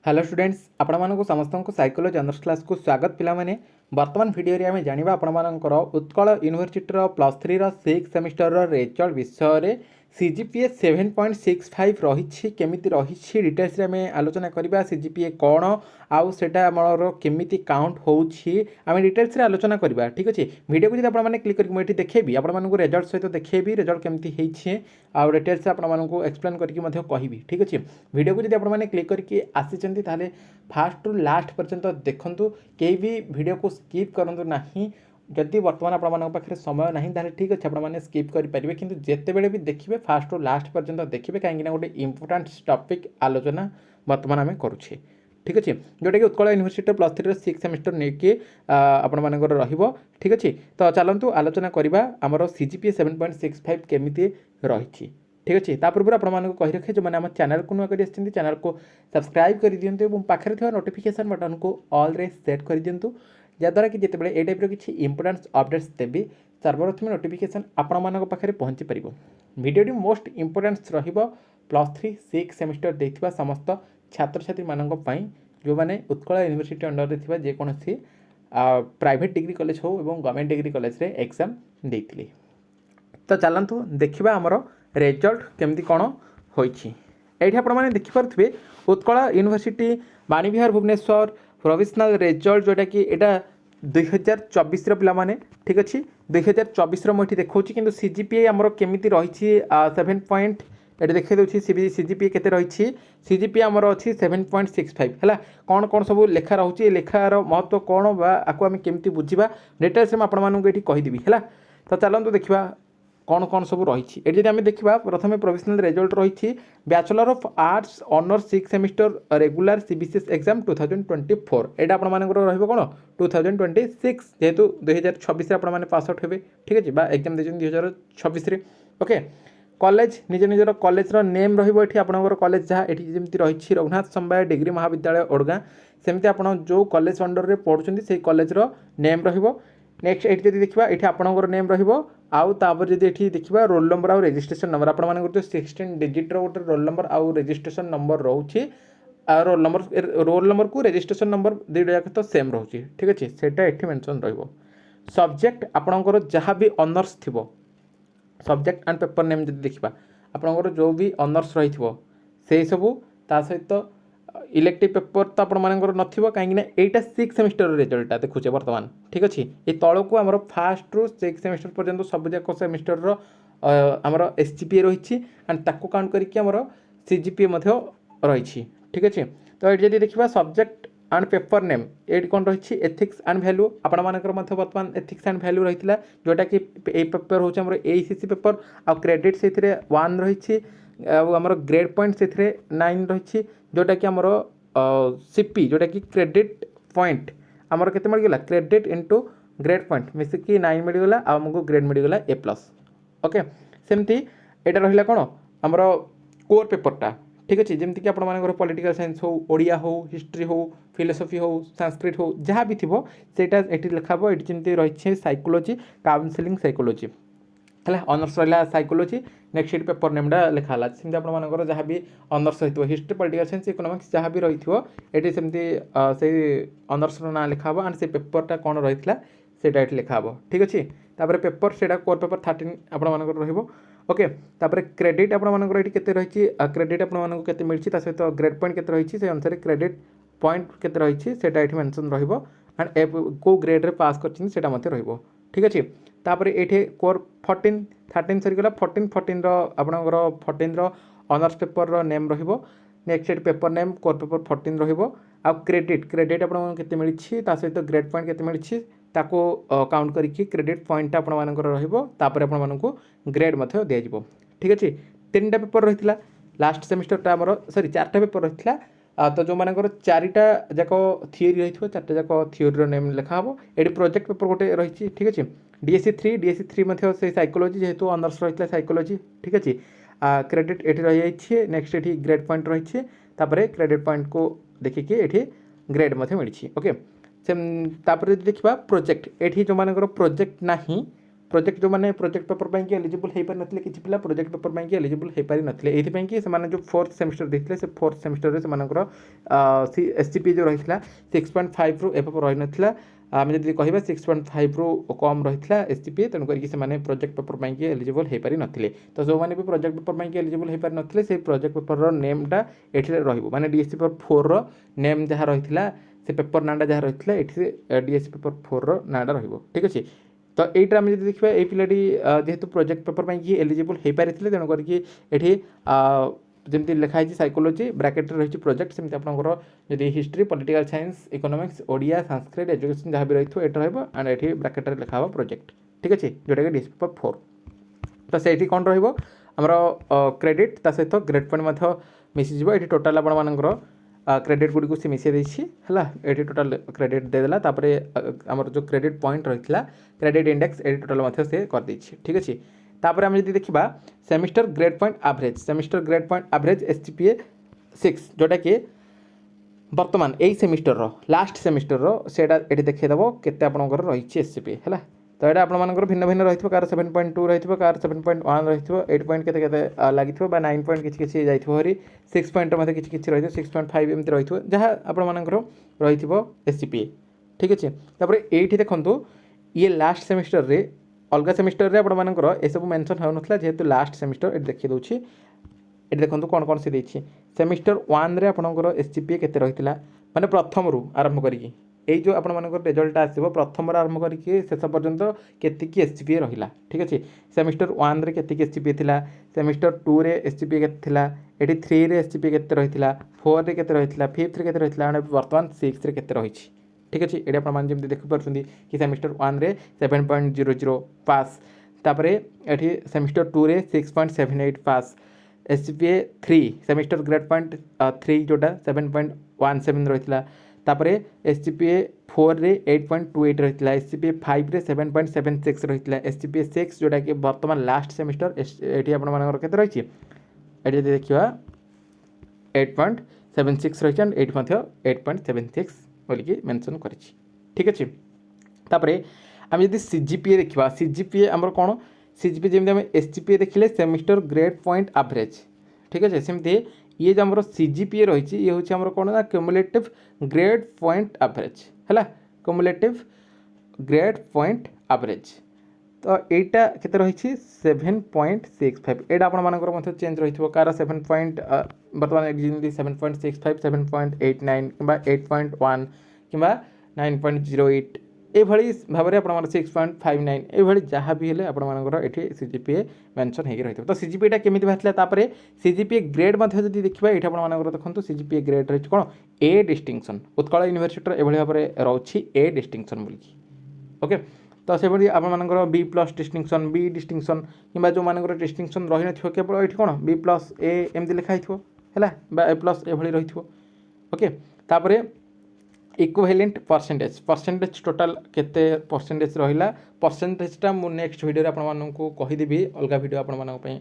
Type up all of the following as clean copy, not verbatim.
Hello students आपण मानक समस्त को साइकोलॉजी ऑनर्स क्लास को स्वागत पिला माने वर्तमान वीडियो रे आमे जानिबा आपण मानकर उत्कल यूनिवर्सिटी रो +3 रो 6 सेमिस्टर रो रिजल्ट विषय रे सीजीपीए 7.65 रही केमिति रही डिटेल्स रे आमे आलोचना करबा सीजीपीए कोन आउ सेटा हमर केमिति काउंट होउछि आमे डिटेल्स रे आलोचना करबा ठीक अछि। वीडियो को जदि आपण माने क्लिक करके मैं एठी देखेबी आपण मानकु रिजल्ट सहित देखेबी रिजल्ट केमिति हेछि आउ डिटेल्स से आपण मानकु एक्सप्लेन करके मध्य कहिबी ठीक अछि। वीडियो को जदि आपण माने क्लिक करके आसी ताले फास्ट टू लास्ट पर्यंत देखंतु केही भी वीडियो को स्किप करंतु नाही। जदि वर्तमान आपण पाखे समय नहीं ताले ठीक अच्छे आपने स्किप करेंगे किंतु जितेबले भी देखिए फास्ट टू लास्ट पर्यंत देखिए कहीं गोटे इंपोर्टाट टॉपिक आलोचना वर्तमान आम करुचे ठीक अच्छे जोटा कि उत्कल यूनिवर्सिटी +3 6 सेमिस्टर नहीं आपण मानकर रहिबो ठीक अच्छे। तो चलतु आलोचना करवा आमर सीजीपीए 7.65 केमिति रही ठीक अच्छे। पूर्व आपको कही रखे जो मैंने चैनल को नुआ कर चैनल को सब्सक्राइब कर दिंतु और पाखे थोड़ा नोटिफिकेशन बटन को ऑल रे सेट कर दिंतु जहाँद्वारा कि जितेबाला ए टाइप किसी इंपोर्टाट अपडेट्स देवी सर्वप्रथम नोटिफिकेशन आपण मान पाखे पहुँची पार। वीडियोटी मोस्ट इंपोर्टान्स +3 6 सेमिस्टर देखा समस्त छात्र छात्री मानक जो मैंने उत्कल यूनिवर्सिटी अंडर रे थिबा जेकोसी प्राइवेट डिग्री कॉलेज हो एवं गवर्नमेंट डिग्री कॉलेज रे एग्जाम देइथिले। तो चलतु देखा आमर रिजल्ट केमती कौन होइछि। एठी आपण माने देखि पारुथिबे Utkal university Vanivihar Bhubaneswar provisional result जोटा कि एटा 2024 पिला माने ठीक अच्छे 2024 मुझे देखा कि सीजीपीए आमर केमिति रही 7 पॉइंट ये देखा दूसरी सीजीपीए केते रही सीजीपीए आमर अच्छी 7.65 है कौन कौन सब लेखा रोचे लेखार महत्व कौन बाको आम केमिति बुझा डिटेल्स में आपको कहीदेवी है। तो चलते देखा कौन कौन सब रही ये जब देखा प्रथम प्रोविजनल रिजल्ट रही bachelor of arts honours 6 semester regular CBCS exam 2024 एटा आपण मानकर रहइबो कोन 2026 जेहेतु 2026 रे आपण माने पास आउट हेबे ठीक अछि बा एग्जाम देजन 2026 रे ओके। कॉलेज निज निजर कॉलेज रो नेम रहिबो एठी आपनकर कॉलेज जहाँ एठी जेमति रही रघुनाथ समबाय डिग्री महाविद्यालय ओडगां सेमति आपण जो कॉलेज अंडर रे पढुचंदी से कॉलेज रो नेम रहिबो। नेक्स्ट एठी जदि देखिबा एठी आपनकर नेम रहिबो आउ तापर जदि एठी देखिबा रोल नंबर आउ रजिस्ट्रेशन नंबर आपण मानकर जो 16 डिजिट रो गोटे रोल नंबर आउ रजिस्ट्रेशन नंबर रहउची रोल नंबर को रजिस्ट्रेशन नंबर दुईटा जाक तो सेम रोचे ठीक अच्छे सेटा एठी मेंशन रहिबो। सब्जेक्ट आपनकर जहाँ भी ऑनर्स थिबो सब्जेक्ट एंड पेपर नेम जदि देखिबा आपनकर जो भी ऑनर्स रहिथिबो सेही सबु ता सहित इलेक्टिव पेपर तो आपण मानकर नथिबो काहेकि एटा 6 सेमिस्टर रिजल्ट देखुचे वर्तमान ठीक अच्छे ये तल को आमर फास्ट रु 6 सेमिस्टर पर्यंत सब जाक सेमिस्टर रो आमर एसजीपीए रही एंड ताको काउंट करके आमर सीजीपीए मध्य रही ठीक अच्छे। तो ये जब देखा सब्जेक्ट एंड पेपर नेम ये कौन रही एथिक्स एंड वैल्यू आपण मानकर वर्तमान एथिक्स एंड वैल्यू रही जोटा कि पेपर हूँ आम एसीसी पेपर आ क्रेडिट से 1 रही आमर ग्रेड पॉइंट से 9 रही जोटा कि आमर सीपी जोटा कि क्रेडिट पॉइंट आमर केते मिलगला क्रेडिट इंटू ग्रेड पॉइंट मिसिकी 9 मिलगला आमको ग्रेड मिलगला A+ ओके। सेमती एटा रहिला कोन आमर कोर पेपरटा ठीक अच्छे जमीक कि आपर पॉलिटिकल साइंस हो ओडिया हो हिस्ट्री हो फिलोसफी हो संस्कृत हो जहाँ भी थी सेटा एटी लिखाबो एटी जमी रही साइकोलॉजी काउंसलिंग साइकोलॉजी है ऑनर्स रहा साइकोलॉजी नेक्स्ट पेपर नेमटा लिखाला सेमती आपर जहाँ भी ऑनर्स रही हिस्ट्री पॉलिटिकल साइंस इकोनॉमिक्स जहाँ भी रही ये सेमती से ऑनर्स ना लिखाब एंड से पेपरटा कौन रही है ये लिखाब ठीक अच्छे। तापर पेपर से कोर पेपर 13 आपर रहिबो ओके। तापर क्रेडिट आपर ये केते रही क्रेडिट आपको केते मिलछि ता सहित ग्रेड पॉइंट केते रही से अनुसार क्रेडिट पॉइंट केते रही सेटा एठी मेंशन रहिबो एंड को ग्रेड रे पास करछिन सेटा मते रहिबो ठीक अछि। तापर एठी कोर 14 13 सरी गला 14 रो आपनकर 14 रो ऑनर्स पेपर रो नेम रहिबो next paper name core paper 14 रहिबो आ क्रेडिट आपको केते मिलछि ता सहित ग्रेड पॉइंट केते मिलछि ताको काउंट करके क्रेडिट पॉइंट आपण मानकर रहिबो तापर आपण मानकु ग्रेड मथो दिया जिवो ठीक अछि। 3टा पेपर रहितला लास्ट सेमिस्टरटा हमर सॉरी 4टा पेपर रहितला तो जो मानकर 4टा जाको थियोरी रहिथो 4टा जाको थियोरी रो नेम लिखा हबो एडी प्रोजेक्ट पेपर गोटे रहिछि ठीक अछि। डीएससी 3 मथो से साइकोलॉजी जेहेतु ऑनर्स रहितला साइकोलॉजी ठीक अछि क्रेडिट एठी रहि जाइछि नेक्स्ट एठी ग्रेड पॉइंट रहिछि तापर क्रेडिट पॉइंट को देखिके एठी ग्रेड मथो मिलिछि ओके। तापर देखा प्रोजेक्ट एठी जो मानकर प्रोजेक्ट नाही प्रोजेक्ट जो मैंने प्रोजेक्ट पेपर पर एलिजिबल हो पारि नथिले किछि पिला प्रोजेक्ट पेपर पर एलिजिबल हो पारि नथिले एथि कि से जो फोर्थ सेमिस्टर देथिले से फोर्थ सेमिस्टर रे से एसजीपीए जो रहितला 6.5 रु एफ रहि नथिला आम जदि कहबा 6.5 रु कम रहितला एसजीपीए तेणु करिकि से माने प्रोजेक्ट पेपर पर एलिजिबल हो पारि नथिले तो जो माने भी प्रोजेक्ट पेपर पर एलिजिबल हो पारि नथिले से प्रोजेक्ट पेपर रो नेमटा एठी रहिबो माने डीएससी पेपर 4 रो नेम जहा रहितला से पेपर नाटा जहाँ रही है ये डीएससी पेपर 4 रो नाटा रहिबो ठीक अच्छे तो यहीटा आम देखा ये पिलाटी जेहेतु प्रोजेक्ट पेपर पर एलिजिबल हो पारि तेणु करके ये जमी लिखाई साइकोलोजी ब्राकेट रही प्रोजेक्ट सेमती आपंकर जदि history political science economics Odia Sanskrit education जहाँ भी रही है ये रहा एंड ये ब्राकेट लिखा हुआ प्रोजेक्ट ठीक अच्छे जोटा कि डीएससी पेपर 4 तो से कौन रमर क्रेडिट ता सहित ग्रेड पॉइंट मिसीज ये टोटाल आपर क्रेडिट गुड़ी को सी मिसाई देछि हला एटी टोटल क्रेडिट देदेला तापरे हमर जो क्रेडिट पॉइंट रहितला क्रेडिट इंडेक्स एटी टोटल मध्य से कर देछि ठीक अछि तापरे हम जदि देखिबा semester grade point average SGPA 6 जोटा कि वर्तमान एई सेमिस्टर रो लास्ट सेमिस्टर रो सेटा एटी देखै दबो केते आपनकर रहिछि एसजीपीए हला तो ये आपंकर भिन्न भिन्न रही कार 7.2 रही कार 7.1 रही 8 पॉइंट के लगी 9 पॉइंट किसी जारी 6 पॉइंट किसी रही 6.5 एमती रही जहाँ आपर रही एसजीपीए ठीक अच्छे ये देखो ये लास्ट सेमिस्टर रे अलग सेमिस्टर रे आपर ये सब मेंशन हो नाला जेहेतु लास्ट सेमिस्टर ये देखी दूसरी ये देखो कौन कौन से देखिए सेमिस्टर 1 रे आपंकर एसजीपीए केते रही माने प्रथम रु आरंभ करी यही जो आपर रिजल्ट आसो प्रथम आरंभ करके शेष पर्यंत केतिकी एसजीपीए रहिला ठीक अच्छे सेमिस्टर 1 रे केतिकी एसजीपीए थिला सेमिस्टर 2 रे एसजीपीए केते थिला एटी 3 रे एसजीपीए केते रहितला 4 रे केते रहितला 5th रे केते रहितला एंड वर्तमान 6 रे केते रहिछि ठीक अच्छे ये आप जमी देखि पारछन्ती कि सेमिस्टर 1 रे 7.00 पास तापरे एठी सेमिस्टर 2 रे 6.78 पास एसजीपीए 3 सेमिस्टर ग्रेड पॉइंट 3 जोटा 7.17 रहितला तापरे एसजीपीए 4 रे 8.28 रही एसजीपीए 5 रे 7.76 रही एसजीपीए 6 जोटा कि वर्तमान लास्ट सेमिस्टर ये आपके रही है देखा 8.76 रही 8.76 बोलिकी मेंशन कर ठीक अच्छे तापरे आम जब सीजीपीए देखा सीजीपीए आमर कौन सीजीपीए जमी आम एसजीपीए देखिले सेमिस्टर ग्रेड पॉइंट एवरेज ठीक अच्छे सेमती ये जो आम सीजीपीए रही ये हूँ आम कौन ना क्यूमुलेटिव ग्रेड पॉइंट एवरेज है क्यूमुलेटिव ग्रेड पॉइंट एवरेज तो यहाँ केते रही 7.65 एटा आप चेंज रही कार 7 पॉइंट बर्तमान 7.65 7.89 कि 8.1 कि 9.08 ये भाव में आप 6.59 ये जहाँ भी है आपंकर सीजीपीए मेंशन हो रही तो सीजीपीए केमी बाहर सीजीपीए ग्रेड जब देखा ये आप देखो सीजीपीए ग्रेड रही कौन ए डिस्टिंक्शन उत्कल यूनिवर्सिटी ये भाव में रही ए डिस्टिंक्शन बोलिकी ओके तो से आपर B plus distinction B distinction कि जो मान डिस्टिंक्शन रही न केवल ये कौन बी प्लस ए एमती लिखाई है ए प्लस ये रही ओके तापर इक्विवेलेंट परसेंटेज टोटाल केते परसेंटेज रहिला परसेंटेजटा मु नेक्स्ट वीडियो आपको कहीदेवी अलग वीडियो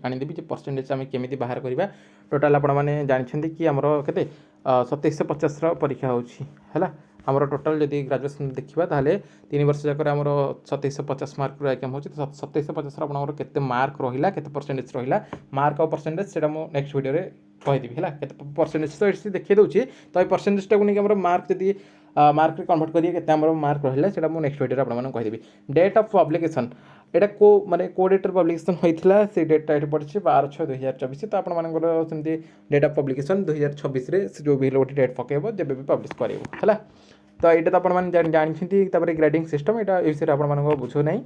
आनीदेवी जो परसेंटेज आम केमी बाहर करवा टोटाल आपने जानते कि आमर के 2750 परीक्षा होगा आमर टोटाल जब ग्रेजुएशन देखा ताले 3 वर्ष जाकर आमर 2750 मार्क एग्जाम हो 2750 आपंकर केते मार्क रहा केते परसेंटेज रहा मार्क और परसेंटेज से नेक्स्ट वीडियो कहीदेवी है केते परसेंटेज तो ये देखिए दूसरी तो ये परसेंटेजटा को मार्क जब मार्क कन्वर्ट करिए केते मार्क रहा है नेक्स्ट वीडियो आपको कहीदेवी डेट ऑफ पब्लिकेशन एटा को माने को डेट पब्लिकेशन होता से डेटा ये पड़ी 12/6/2024 तो आपंकर डेट ऑफ पब्लिकेशन 2026 जो भी गोटे डेट पकेब जब भी पब्लिश कर तो यहाँ तो आपने जानते ग्रेडिंग सिस्टम यहाँ ये विषय आप बुझो ना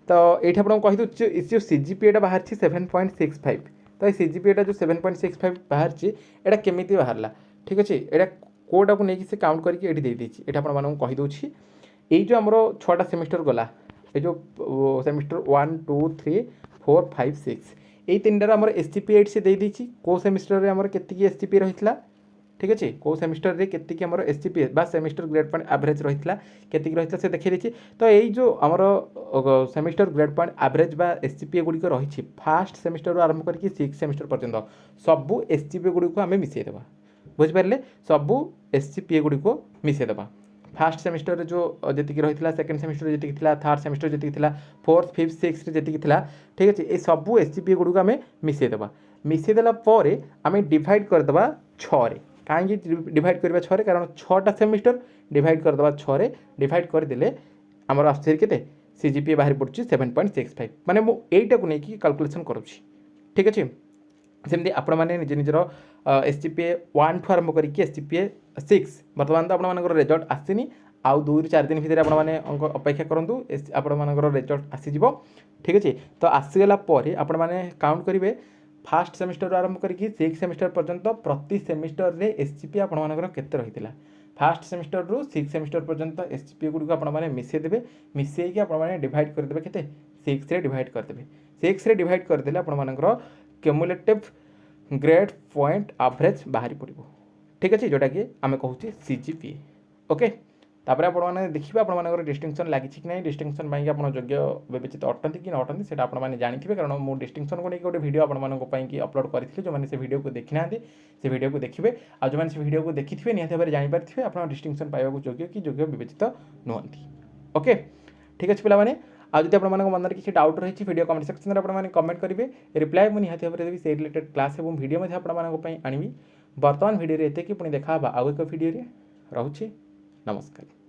तो ये आपको कहीदे जो सीजीपीए बाहर 7.65 तो ये सीजीपीए जो 7.65 बाहर यहाँ केमी बाहर ठीक अच्छे यहाँ कोटा को लेकिन से काउंट करके ये देती ये आपको कहीदे ये जो आमर 6टा सेमिस्टर गला ये जो सेमिस्टर 1 2 3 4 5 6 ये 3टार आम एसजीपीए से देती कौ सेमिस्टर में आमर केतिकी एसजीपीए रही ठीक अच्छे कौ सेमिस्टर रे केतिकी आमर एसजीपीए बा सेमिस्टर ग्रेड पॉइंट एवरेज रही केतिकी रही से देखी देती तो यही जो आमर सेमिस्टर ग्रेड पॉइंट एवरेज बा एसजीपीए गुड़िक रही फास्ट सेमिस्टर आरंभ करके 6 सेमिस्टर पर्यंत सबू एसजीपीए गुड़ी को आम मिसेदेबा बुझिपारे सबू एसजीपीए गुड़ी को मिसेदेबा फास्ट सेमिस्टर जो जी रही सेकेंड सेमिस्टर जी थर्ड सेमिस्टर जी फोर्थ फिफ्थ सिक्स जी ठीक अच्छे ये सबू एसजीपीए गुड़ आम मिसेदेवा मिसेदेला आम डिवाइड करदे छे कहीं डिवाइड करवा छे कारण छटा सेमिस्टर डिवाइड करदे छे डिवाइड करदे आमर आसते सीजीपीए बाहर पड़ू 7.65 माने मुझे को लेकिन कैलकुलेशन करुँची ठीक अच्छे सेमती आपण मैंने निज निजर एसजीपीए 1 ठू आरंभ करके एसजीपीए 6 बर्तमान तो आप रिजल्ट आसनी आउ 2 ରୁ 4 दिन भितर आपने अपेक्षा करूँ आपर रिजल्ट आसीज ठीक अच्छे तो आसीगला आपण मैंने काउंट करेंगे फास्ट सेमिस्टर आरंभ करके 6 सेमिस्टर पर्यंत प्रति सेमिस्टर रे एसजीपीए आपणकर केते रही फास्ट सेमिस्टर रु 6 सेमिस्टर पर्यंत एसजीपीए गुड़ आपने मिसेदेवे मिसेक आपने डिवाइड करदे के 6 रे डिवाइड करदे 6 रे डिवाइड करदे आपणकर क्युमुलेटिव ग्रेड पॉइंट एवरेज बाहरी पड़ो ठीक अच्छे जोटा कि आम कहूँ सीजीपीए ओके तापर आपने देखिए आपर डिस्टिंक्शन लगी कि ना डिस्टिंक्शन आप योग्य विवेचित अटंती कि नटंती से आपने जानते कारण मुझे डिस्टिंक्शन को लेकर गोटे वीडियो आपंपाई अपलोड करी जो मैंने से वीडियो को देखी ना से वीडियो को देखिए आज जो मैंने से वीडियो को देखी थे निहत भाव जानीपारे आप डिस्टिंक्शन पाइबा योग्य कि योग्य विवेचित नुहति ओके ठीक अच्छे पे आज जब आप मन में किसी डाउट रही वीडियो कमेंट सेक्शन में आपने कमेंट करेंगे रिप्लाई मुझे निहत भाव देवी से रिलेटेड क्लास और वीडियो आनी बर्तमान वीडियो एत कि पुणी देखा आउ एक वीडियो रोचे नमस्कार।